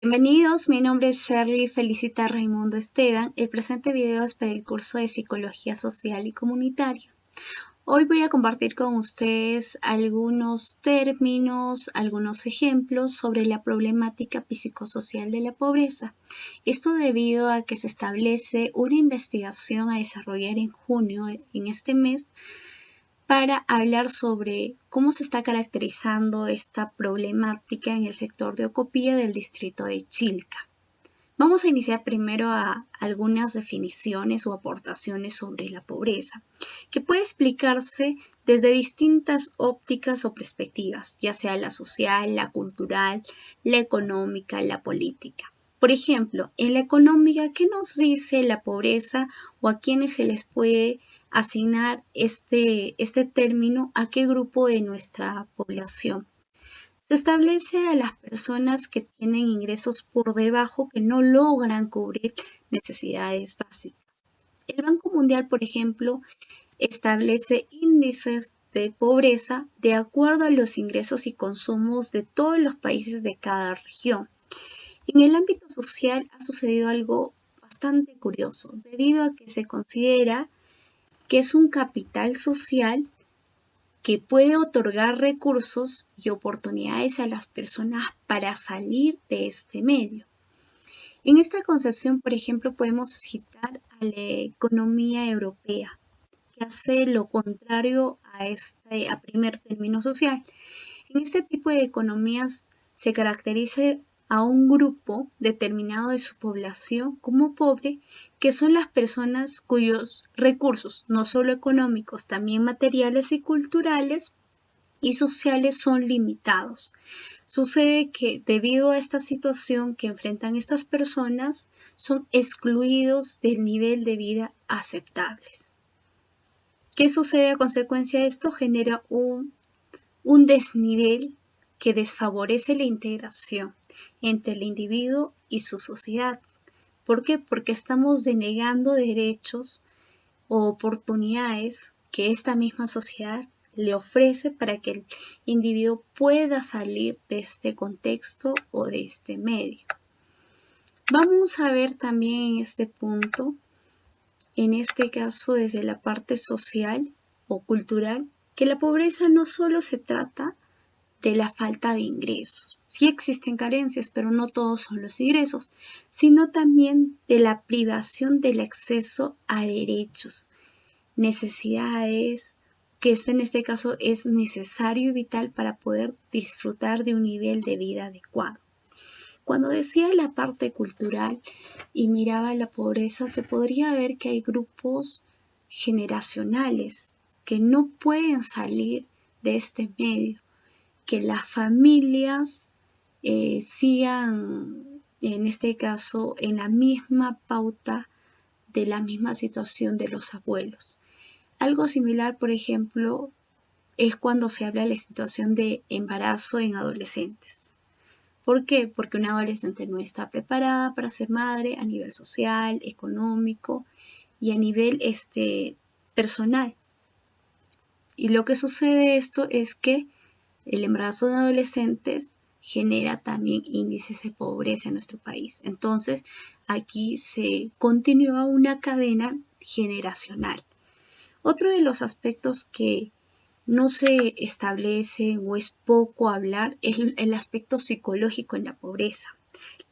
Bienvenidos, mi nombre es Shirley Felicita Raimundo Esteban. El presente video es para el curso de Psicología Social y Comunitaria. Hoy voy a compartir con ustedes algunos términos, algunos ejemplos sobre la problemática psicosocial de la pobreza. Esto debido a que se establece una investigación a desarrollar en junio, en este mes, para hablar sobre cómo se está caracterizando esta problemática en el sector de Ocopía del distrito de Chilca. Vamos a iniciar primero a algunas definiciones o aportaciones sobre la pobreza, que puede explicarse desde distintas ópticas o perspectivas, ya sea la social, la cultural, la económica, la política. Por ejemplo, en la económica, ¿qué nos dice la pobreza o a quiénes se les puede asignar este término, a qué grupo de nuestra población? Se establece a las personas que tienen ingresos por debajo que no logran cubrir necesidades básicas. El Banco Mundial, por ejemplo, establece índices de pobreza de acuerdo a los ingresos y consumos de todos los países de cada región. En el ámbito social ha sucedido algo bastante curioso, debido a que se considera que es un capital social que puede otorgar recursos y oportunidades a las personas para salir de este medio. En esta concepción, por ejemplo, podemos citar a la economía europea, que hace lo contrario a primer término social. En este tipo de economías se caracteriza a un grupo determinado de su población como pobre, que son las personas cuyos recursos, no solo económicos, también materiales y culturales y sociales, son limitados. Sucede que debido a esta situación que enfrentan estas personas, son excluidos del nivel de vida aceptables. ¿Qué sucede a consecuencia de esto? Genera un desnivel que desfavorece la integración entre el individuo y su sociedad. ¿Por qué? Porque estamos denegando derechos o oportunidades que esta misma sociedad le ofrece para que el individuo pueda salir de este contexto o de este medio. Vamos a ver también en este punto, en este caso desde la parte social o cultural, que la pobreza no solo se trata de la falta de ingresos. Sí existen carencias, pero no todos son los ingresos, sino también de la privación del acceso a derechos, necesidades, que en este caso es necesario y vital para poder disfrutar de un nivel de vida adecuado. Cuando decía la parte cultural y miraba la pobreza, se podría ver que hay grupos generacionales que no pueden salir de este medio, que las familias sigan, en este caso, en la misma pauta de la misma situación de los abuelos. Algo similar, por ejemplo, es cuando se habla de la situación de embarazo en adolescentes. ¿Por qué? Porque una adolescente no está preparada para ser madre a nivel social, económico y a nivel personal. Y lo que sucede esto es que el embarazo de adolescentes genera también índices de pobreza en nuestro país. Entonces, aquí se continúa una cadena generacional. Otro de los aspectos que no se establece o es poco hablar es el aspecto psicológico en la pobreza.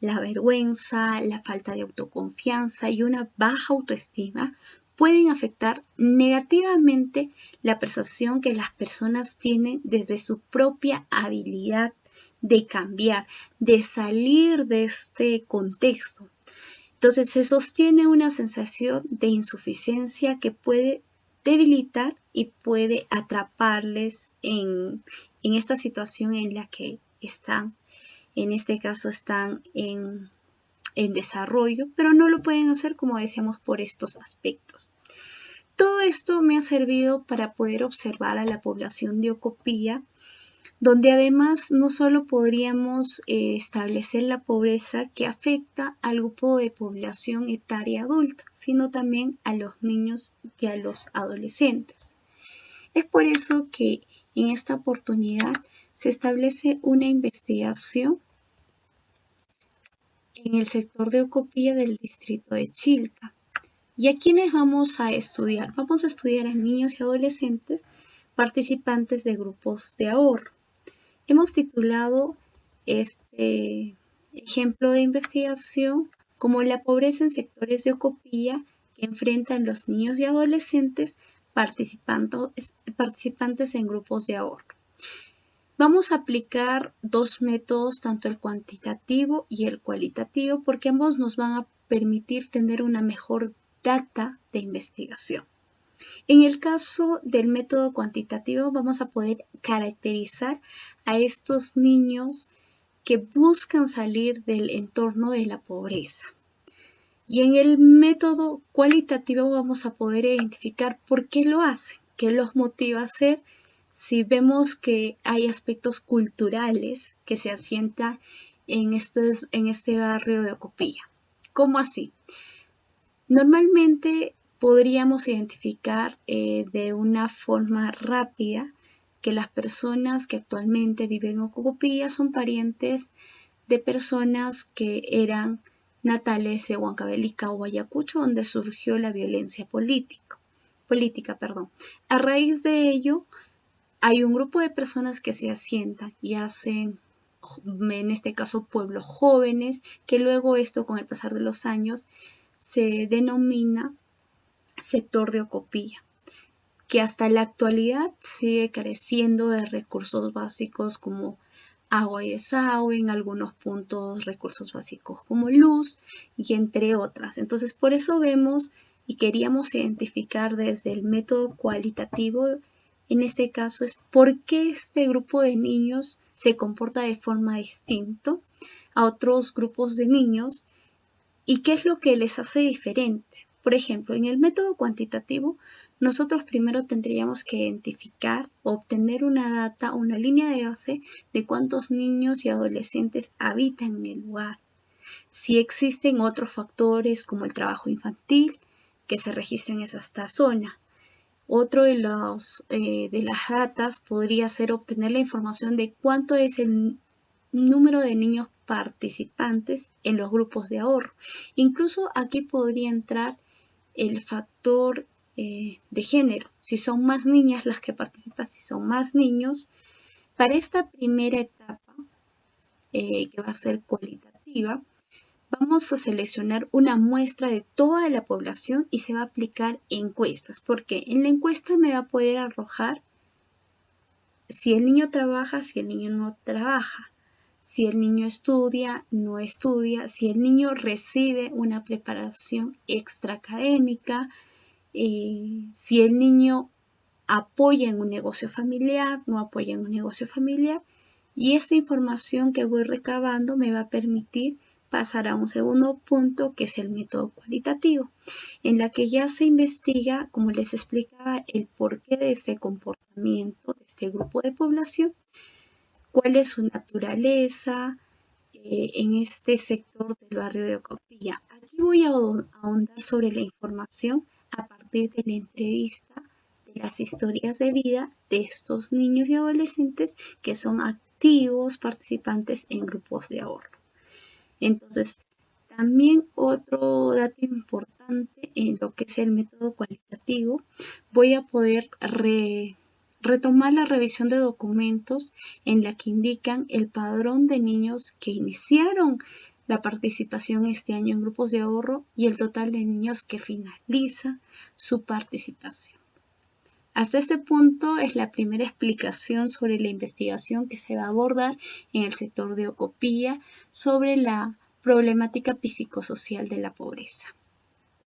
La vergüenza, la falta de autoconfianza y una baja autoestima pueden afectar negativamente la percepción que las personas tienen desde su propia habilidad de cambiar, de salir de este contexto. Entonces se sostiene una sensación de insuficiencia que puede debilitar y puede atraparles en esta situación en la que están. En este caso están en desarrollo, pero no lo pueden hacer, como decíamos, por estos aspectos. Todo esto me ha servido para poder observar a la población de Ocopía, donde además no solo podríamos establecer la pobreza que afecta al grupo de población etaria adulta, sino también a los niños y a los adolescentes. Es por eso que en esta oportunidad se establece una investigación en el sector de Ocopía del distrito de Chilca. ¿Y a quiénes vamos a estudiar? Vamos a estudiar a niños y adolescentes participantes de grupos de ahorro. Hemos titulado este ejemplo de investigación como la pobreza en sectores de Ocopía que enfrentan los niños y adolescentes participantes en grupos de ahorro. Vamos a aplicar dos métodos, tanto el cuantitativo y el cualitativo, porque ambos nos van a permitir tener una mejor data de investigación. En el caso del método cuantitativo vamos a poder caracterizar a estos niños que buscan salir del entorno de la pobreza. Y en el método cualitativo vamos a poder identificar por qué lo hacen, qué los motiva a hacer, si vemos que hay aspectos culturales que se asientan en este barrio de Ocopía. ¿Cómo así? Normalmente podríamos identificar de una forma rápida que las personas que actualmente viven en Ocopía son parientes de personas que eran natales de Huancavelica o Ayacucho, donde surgió la violencia política. A raíz de ello, hay un grupo de personas que se asientan y hacen, en este caso, pueblos jóvenes, que luego esto, con el pasar de los años, se denomina sector de Ocopía, que hasta la actualidad sigue careciendo de recursos básicos como agua y desagüe, en algunos puntos recursos básicos como luz y entre otras. Entonces, por eso vemos y queríamos identificar desde el método cualitativo, en este caso, es por qué este grupo de niños se comporta de forma distinta a otros grupos de niños y qué es lo que les hace diferente. Por ejemplo, en el método cuantitativo, nosotros primero tendríamos que identificar o obtener una data, una línea de base de cuántos niños y adolescentes habitan en el lugar. Si existen otros factores como el trabajo infantil que se registran en esta zona. Otro de las datas podría ser obtener la información de cuánto es el número de niños participantes en los grupos de ahorro. Incluso aquí podría entrar el factor de género, si son más niñas las que participan, si son más niños. Para esta primera etapa, que va a ser cualitativa, vamos a seleccionar una muestra de toda la población y se va a aplicar encuestas, porque en la encuesta me va a poder arrojar si el niño trabaja, si el niño no trabaja, si el niño estudia, no estudia, si el niño recibe una preparación extraacadémica, si el niño apoya en un negocio familiar, no apoya en un negocio familiar. Y esta información que voy recabando me va a permitir pasar a un segundo punto, que es el método cualitativo, en la que ya se investiga, como les explicaba, el porqué de este comportamiento de este grupo de población, cuál es su naturaleza en este sector del barrio de Ocopía. Aquí voy a ahondar sobre la información a partir de la entrevista de las historias de vida de estos niños y adolescentes que son activos participantes en grupos de ahorro. Entonces, también otro dato importante en lo que es el método cualitativo, voy a poder retomar la revisión de documentos en la que indican el padrón de niños que iniciaron la participación este año en grupos de ahorro y el total de niños que finaliza su participación. Hasta este punto es la primera explicación sobre la investigación que se va a abordar en el sector de Ocopía sobre la problemática psicosocial de la pobreza.